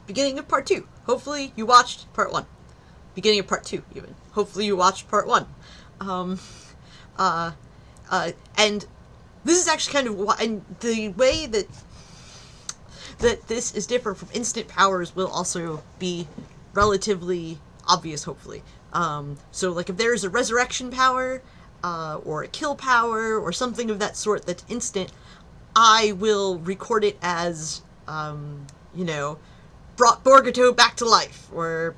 beginning of part 2. Hopefully you watched part 1. Beginning of part 2, even. Hopefully you watched part 1. And this is actually kind of why, and the way that this is different from instant powers will also be relatively obvious, hopefully. So, like, if there's a resurrection power, or a kill power, or something of that sort that's instant, I will record it as, brought Borgato back to life, or,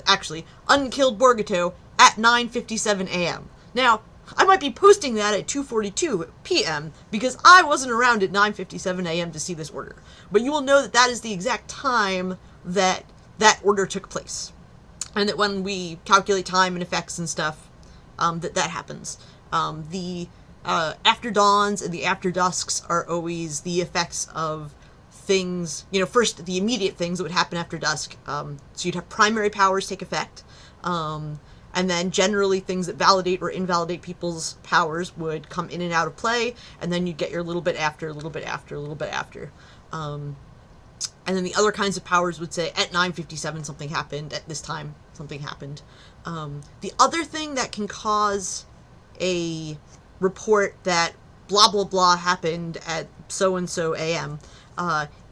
actually, unkilled Borgato at 9:57 a.m. Now, I might be posting that at 2:42 p.m. because I wasn't around at 9:57 a.m. to see this order. But you will know that that is the exact time that that order took place. And that when we calculate time and effects and stuff, that happens. The after dawns and the after dusks are always the effects of things, first the immediate things that would happen after dusk. So you'd have primary powers take effect. And then generally things that validate or invalidate people's powers would come in and out of play, and then you'd get your little bit after, a little bit after, a little bit after. And then the other kinds of powers would say, at 9:57 something happened, at this time something happened. The other thing that can cause a report that blah blah blah happened at so-and-so a.m.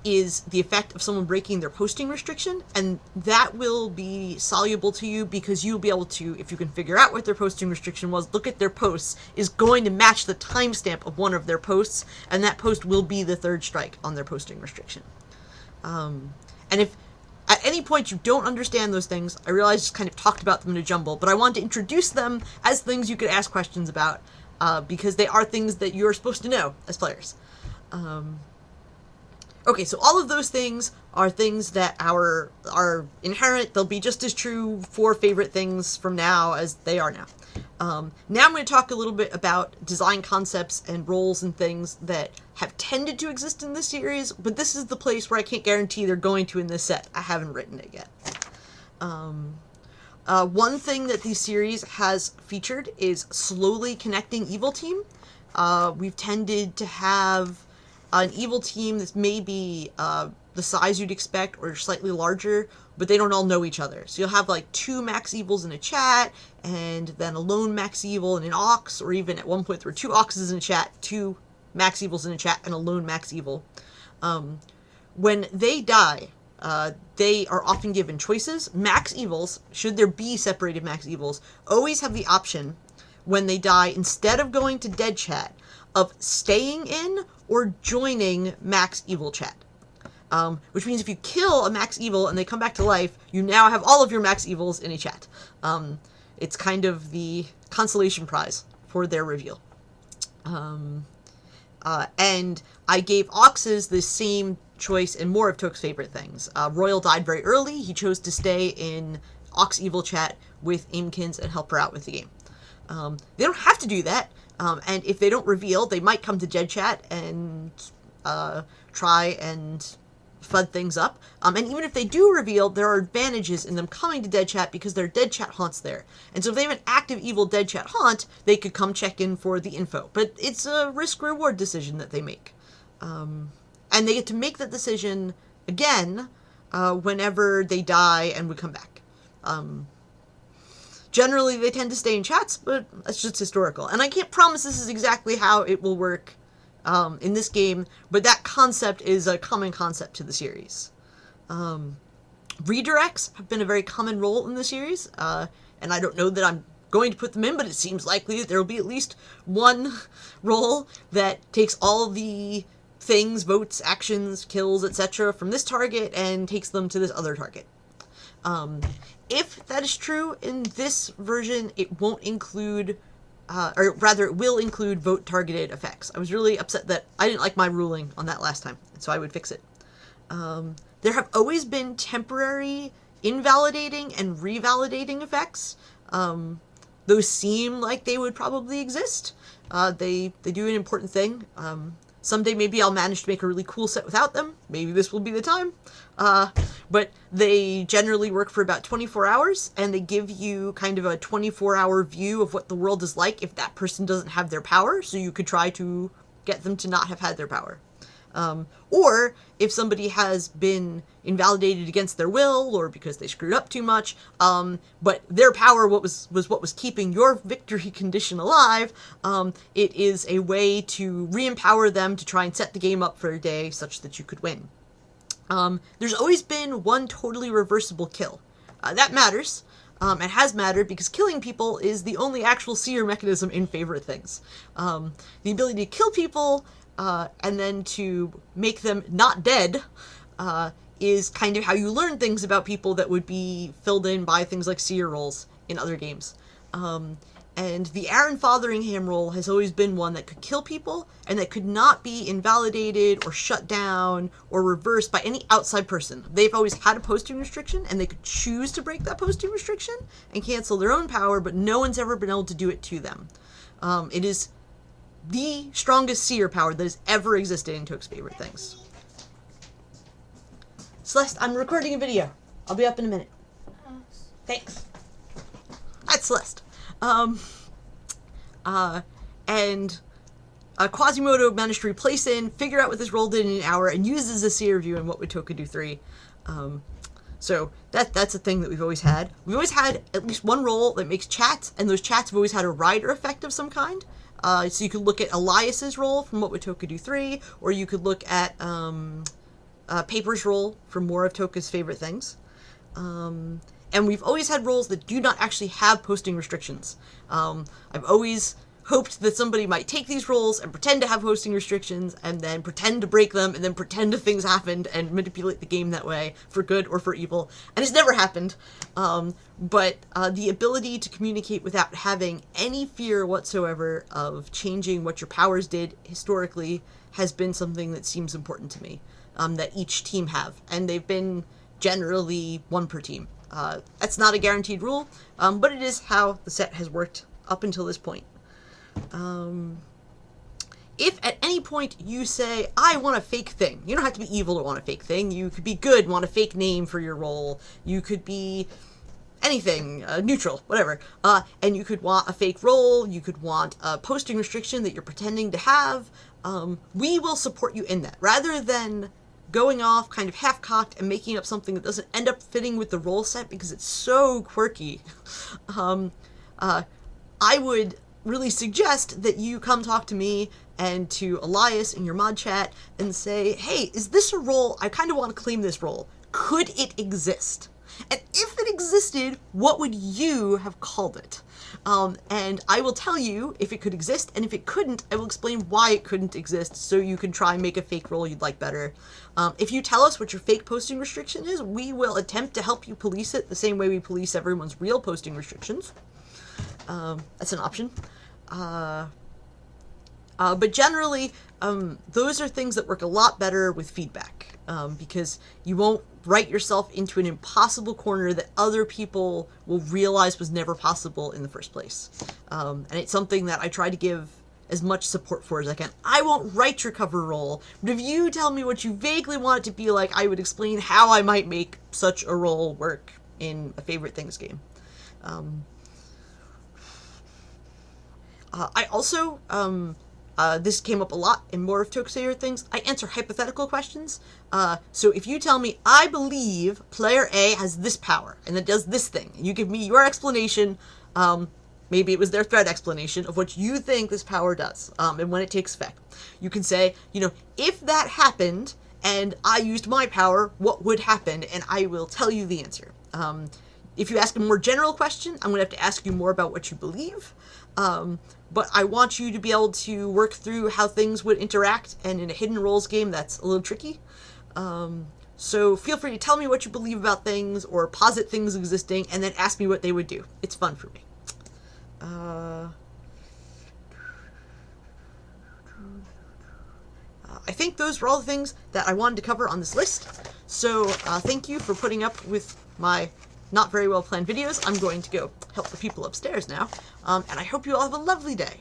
Is the effect of someone breaking their posting restriction, and that will be soluble to you because you'll be able to, if you can figure out what their posting restriction was, look at their posts, is going to match the timestamp of one of their posts, and that post will be the third strike on their posting restriction. And if at any point you don't understand those things, I realize I just kind of talked about them in a jumble, but I wanted to introduce them as things you could ask questions about, because they are things that you're supposed to know as players. Okay, so all of those things are things that are inherent. They'll be just as true for favorite things from now as they are now. Now I'm going to talk a little bit about design concepts and roles and things that have tended to exist in this series, but this is the place where I can't guarantee they're going to in this set. I haven't written it yet. One thing that the series has featured is slowly connecting evil team. We've tended to have an evil team that's maybe the size you'd expect or slightly larger, but they don't all know each other. So you'll have like 2 max evils in a chat, and then a lone max evil and an ox, or even at one point there were 2 oxes in a chat, 2 max evils in a chat, and a lone max evil. When they die, they are often given choices. Max evils, should there be separated max evils, always have the option when they die, instead of going to dead chat, of staying in or joining max evil chat. Which means if you kill a max evil and they come back to life, you now have all of your max evils in a chat. It's kind of the consolation prize for their reveal. And I gave Oxes the same choice in more of Toke's favorite things. Royal died very early. He chose to stay in Ox evil chat with Aimkins and help her out with the game. They don't have to do that. And if they don't reveal, they might come to Dead Chat and try and FUD things up. And even if they do reveal, there are advantages in them coming to Dead Chat because there are Dead Chat haunts there. And so if they have an active evil Dead Chat haunt, they could come check in for the info. But it's a risk-reward decision that they make. And they get to make that decision again whenever they die and would come back. Generally, they tend to stay in chats, but that's just historical. And I can't promise this is exactly how it will work in this game, but that concept is a common concept to the series. Redirects have been a very common role in the series, and I don't know that I'm going to put them in, but it seems likely that there will be at least one role that takes all the things, votes, actions, kills, etc. from this target and takes them to this other target. If that is true in this version, it won't include, or rather it will include vote-targeted effects. I was really upset that I didn't like my ruling on that last time, so I would fix it. There have always been temporary invalidating and revalidating effects. Those seem like they would probably exist. They do an important thing. Someday maybe I'll manage to make a really cool set without them. Maybe this will be the time. But they generally work for about 24 hours, and they give you kind of a 24-hour view of what the world is like if that person doesn't have their power, so you could try to get them to not have had their power. Or if somebody has been invalidated against their will or because they screwed up too much, but their power was what was keeping your victory condition alive, it is a way to re-empower them to try and set the game up for a day such that you could win. There's always been one totally reversible kill. That matters. And has mattered because killing people is the only actual seer mechanism in favorite things. The ability to kill people and then to make them not dead is kind of how you learn things about people that would be filled in by things like seer rolls in other games. And the Aaron Fotheringham roll has always been one that could kill people and that could not be invalidated or shut down or reversed by any outside person. They've always had a posting restriction and they could choose to break that posting restriction and cancel their own power, but no one's ever been able to do it to them. It is the strongest seer power that has ever existed in Toke's favorite things. Celeste, I'm recording a video. I'll be up in a minute. Thanks. That's Celeste. Quasimodo managed to replace in, figure out what this roll did in an hour, and use as a seer view in What Would Toka Do 3. So that's a thing that we've always had. We've always had at least one roll that makes chats, and those chats have always had a rider effect of some kind. So you could look at Elias's roll from What Would Toka Do 3, or you could look at Paper's roll from more of Toka's favorite things. And we've always had roles that do not actually have posting restrictions. I've always hoped that somebody might take these roles and pretend to have posting restrictions and then pretend to break them and then pretend that things happened and manipulate the game that way for good or for evil. And it's never happened. But the ability to communicate without having any fear whatsoever of changing what your powers did historically has been something that seems important to me, that each team have. And they've been generally one per team. That's not a guaranteed rule, but it is how the set has worked up until this point. If at any point you say, I want a fake thing, you don't have to be evil to want a fake thing. You could be good, want a fake name for your role. You could be anything, neutral, whatever. And you could want a fake role. You could want a posting restriction that you're pretending to have. We will support you in that. Rather than going off kind of half-cocked and making up something that doesn't end up fitting with the role set because it's so quirky, I would really suggest that you come talk to me and to Elias in your mod chat and say, hey, is this a role? I kind of want to claim this role. Could it exist? And if it existed, what would you have called it? And I will tell you if it could exist, and if it couldn't, I will explain why it couldn't exist so you can try and make a fake role you'd like better. If you tell us what your fake posting restriction is, we will attempt to help you police it the same way we police everyone's real posting restrictions. That's an option. But generally, those are things that work a lot better with feedback, because you won't write yourself into an impossible corner that other people will realize was never possible in the first place. And it's something that I try to give as much support for as I can. I won't write your cover role, but if you tell me what you vaguely want it to be like, I would explain how I might make such a role work in a favorite things game. I also, this came up a lot in more of Toke's favorite things, I answer hypothetical questions. So if you tell me, I believe player A has this power, and it does this thing, and you give me your explanation, maybe it was their thread explanation of what you think this power does, and when it takes effect. You can say, you know, if that happened, and I used my power, what would happen? And I will tell you the answer. If you ask a more general question, I'm going to have to ask you more about what you believe. But I want you to be able to work through how things would interact, and in a hidden roles game, that's a little tricky. So feel free to tell me what you believe about things, or posit things existing, and then ask me what they would do. It's fun for me. I think those were all the things that I wanted to cover on this list. So thank you for putting up with my not very well planned videos. I'm going to go help the people upstairs now, and I hope you all have a lovely day.